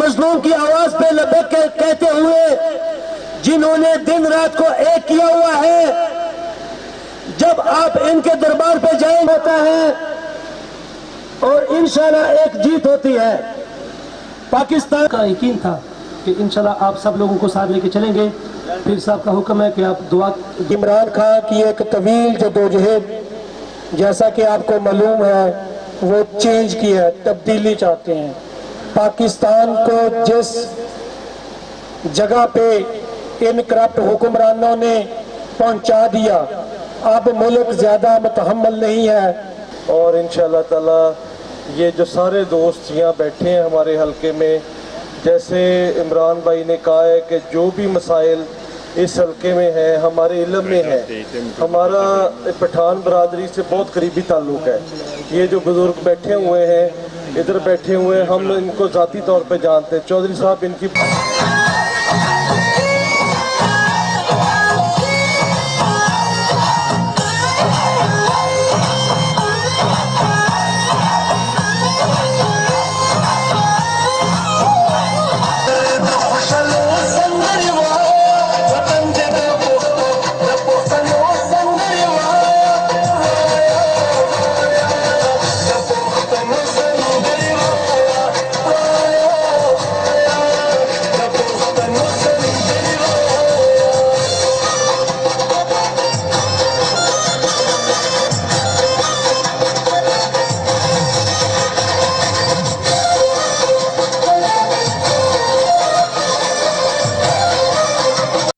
مظلوم کی آواز پہ لبیک کہتے ہوئے جنہوں نے دن رات کو ایک کیا ہوا ہے، جب آپ ان کے دربار پہ جائیں ہوتا ہے اور انشاءاللہ ایک جیت ہوتی ہے۔ پاکستان کا یقین تھا کہ انشاءاللہ آپ سب لوگوں کو ساتھ لے کے چلیں گے۔ پھر صاحب کا حکم ہے کہ آپ دعا۔ عمران خان کی ایک طویل جدوجہد، جیسا کہ آپ کو معلوم ہے، وہ چینج کی ہے، تبدیلی چاہتے ہیں۔ پاکستان کو جس جگہ پہ ان کرپٹ حکمرانوں نے پہنچا دیا، اب ملک زیادہ متحمل نہیں ہے۔ اور انشاءاللہ تعالی یہ جو سارے دوست یہاں بیٹھے ہیں ہمارے حلقے میں، جیسے عمران بھائی نے کہا ہے کہ جو بھی مسائل اس حلقے میں ہیں ہمارے علم میں ہے، ہمارا پٹھان برادری سے بہت قریبی تعلق ہے۔ یہ جو بزرگ بیٹھے ہوئے ہیں ادھر بیٹھے ہوئے ہیں، ہم ان کو ذاتی طور پہ جانتے ہیں۔ چودھری صاحب ان کی